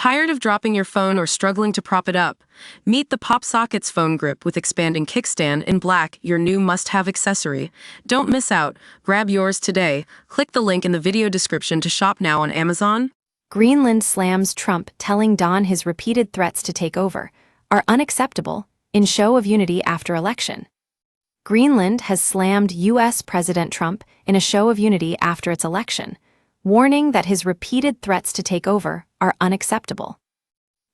Tired of dropping your phone or struggling to prop it up? Meet the PopSockets phone grip with expanding kickstand in black, your new must-have accessory. Don't miss out. Grab yours today. Click the link in the video description to shop now on Amazon. Greenland slams Trump, telling Don his repeated threats to take over are unacceptable in show of unity after election. Greenland has slammed U.S. President Trump in a show of unity after its election, warning that his repeated threats to take over are unacceptable.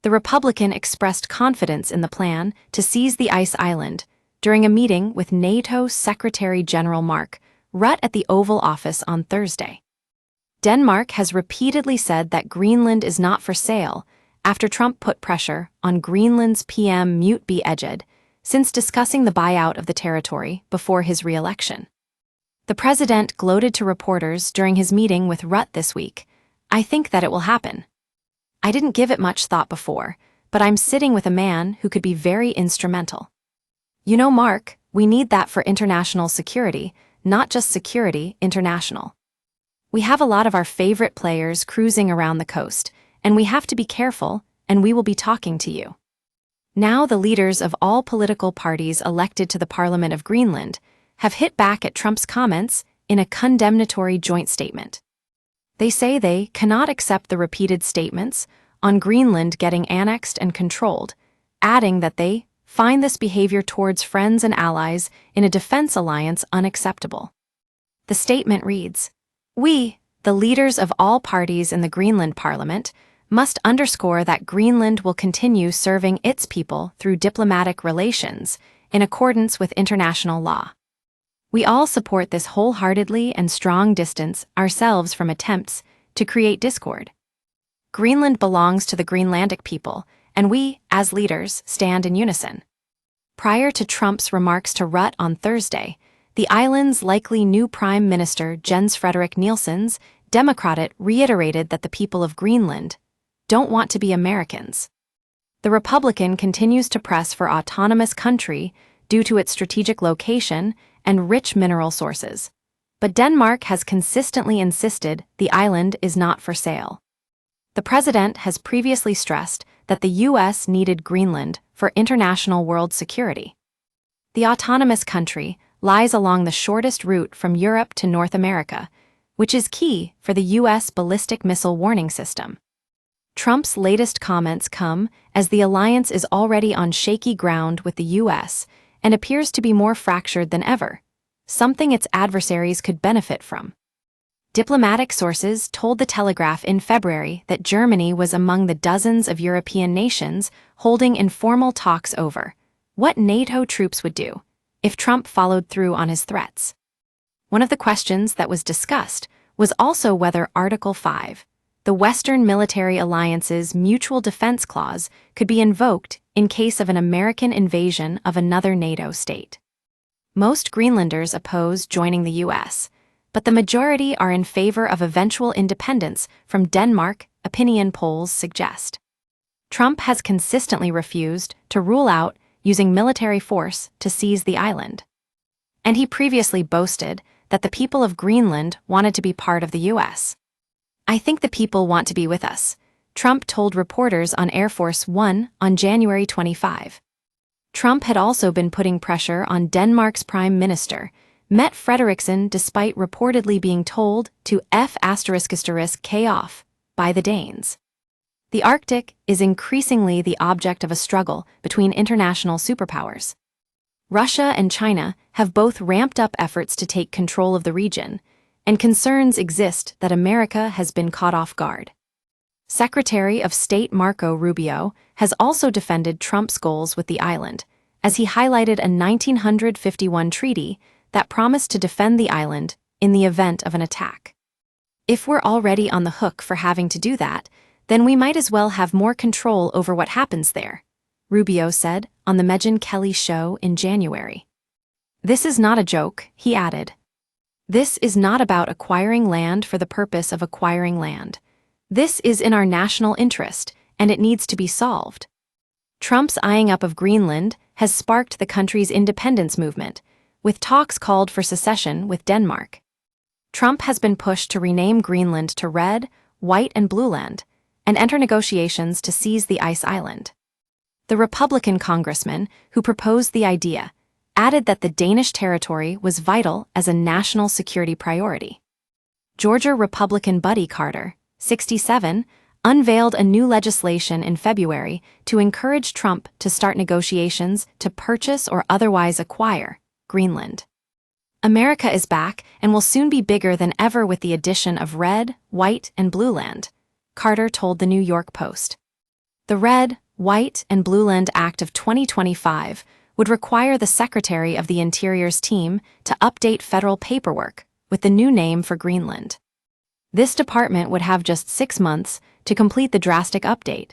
The Republican expressed confidence in the plan to seize the ice island during a meeting with NATO Secretary General Mark Rutte at the Oval Office on Thursday. Denmark has repeatedly said that Greenland is not for sale after Trump put pressure on Greenland's PM Mute B. Ejed since discussing the buyout of the territory before his re-election. The president gloated to reporters during his meeting with Rutte this week, "I think that it will happen. I didn't give it much thought before, but I'm sitting with a man who could be very instrumental. You know, Mark, we need that for international security, not just security international. We have a lot of our favorite players cruising around the coast, and we have to be careful, and we will be talking to you." Now the leaders of all political parties elected to the Parliament of Greenland have hit back at Trump's comments in a condemnatory joint statement. They say they cannot accept the repeated statements on Greenland getting annexed and controlled, adding that they find this behavior towards friends and allies in a defense alliance unacceptable. The statement reads, "We, the leaders of all parties in the Greenland Parliament, must underscore that Greenland will continue serving its people through diplomatic relations in accordance with international law. We all support this wholeheartedly and strong distance ourselves from attempts to create discord. Greenland belongs to the Greenlandic people, and we, as leaders, stand in unison." Prior to Trump's remarks to Rutte on Thursday, the island's likely new Prime Minister Jens Frederik Nielsen's Democrat reiterated that the people of Greenland don't want to be Americans. The Republican continues to press for autonomous country due to its strategic location and rich mineral sources. But Denmark has consistently insisted the island is not for sale. The president has previously stressed that the U.S. needed Greenland for international world security. The autonomous country lies along the shortest route from Europe to North America, which is key for the U.S. ballistic missile warning system. Trump's latest comments come as the alliance is already on shaky ground with the U.S. and appears to be more fractured than ever, something its adversaries could benefit from. Diplomatic sources told The Telegraph in February that Germany was among the dozens of European nations holding informal talks over what NATO troops would do if Trump followed through on his threats. One of the questions that was discussed was also whether Article 5, the Western Military Alliance's Mutual Defense Clause, could be invoked in case of an American invasion of another NATO state. Most Greenlanders oppose joining the U.S., but the majority are in favor of eventual independence from Denmark, opinion polls suggest. Trump has consistently refused to rule out using military force to seize the island. And he previously boasted that the people of Greenland wanted to be part of the U.S. "I think the people want to be with us," Trump told reporters on Air Force One on January 25. Trump had also been putting pressure on Denmark's Prime Minister, Mette Frederiksen, despite reportedly being told to K off by the Danes. The Arctic is increasingly the object of a struggle between international superpowers. Russia and China have both ramped up efforts to take control of the region, and concerns exist that America has been caught off guard. Secretary of State Marco Rubio has also defended Trump's goals with the island, as he highlighted a 1951 treaty that promised to defend the island in the event of an attack. "If we're already on the hook for having to do that, then we might as well have more control over what happens there," Rubio said on the Megyn Kelly show in January. "This is not a joke," he added. "This is not about acquiring land for the purpose of acquiring land. This is in our national interest, and it needs to be solved." Trump's eyeing up of Greenland has sparked the country's independence movement, with talks called for secession with Denmark. Trump has been pushed to rename Greenland to Red, White, and Blue Land, and enter negotiations to seize the ice island. The Republican congressman who proposed the idea added that the Danish territory was vital as a national security priority. Georgia Republican Buddy Carter, 67, unveiled a new legislation in February to encourage Trump to start negotiations to purchase or otherwise acquire Greenland. America is back and will soon be bigger than ever with the addition of red, white, and blue land, Carter told the New York Post. The Red, White, and Blue Land Act of 2025 would require the Secretary of the Interior's team to update federal paperwork with the new name for Greenland. This department would have just 6 months to complete the drastic update.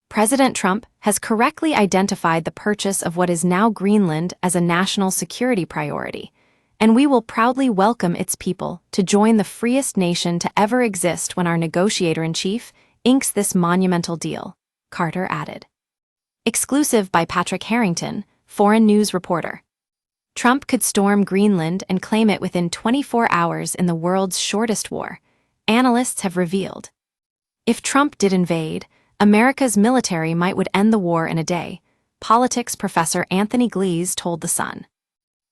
President Trump has correctly identified the purchase of what is now Greenland as a national security priority, and we will proudly welcome its people to join the freest nation to ever exist when our negotiator-in-chief inks this monumental deal, Carter added. Exclusive by Patrick Harrington, Foreign News reporter. Trump could storm Greenland and claim it within 24 hours in the world's shortest war, analysts have revealed. If Trump did invade, America's military would end the war in a day, politics professor Anthony Glees told The Sun.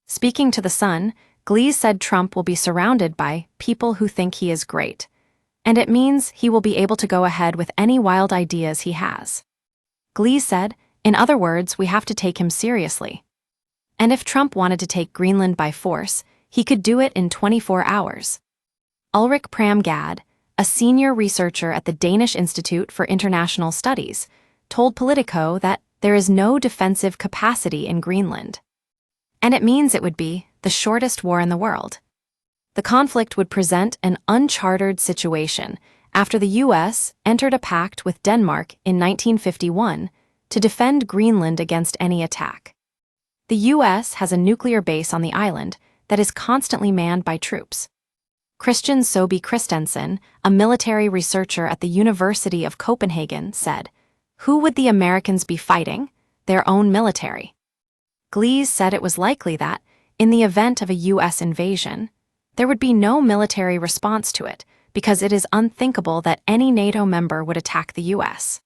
Speaking to The Sun, Glees said Trump will be surrounded by people who think he is great, and it means he will be able to go ahead with any wild ideas he has. Glees said, in other words, we have to take him seriously. And if Trump wanted to take Greenland by force, he could do it in 24 hours. Ulrik Pram Gad, a senior researcher at the Danish Institute for International Studies, told Politico that there is no defensive capacity in Greenland. And it means it would be the shortest war in the world. The conflict would present an uncharted situation after the U.S. entered a pact with Denmark in 1951 to defend Greenland against any attack. The U.S. has a nuclear base on the island that is constantly manned by troops. Christian Sobi Christensen, a military researcher at the University of Copenhagen, said, "Who would the Americans be fighting? Their own military." Glees said it was likely that, in the event of a U.S. invasion, there would be no military response to it because it is unthinkable that any NATO member would attack the U.S.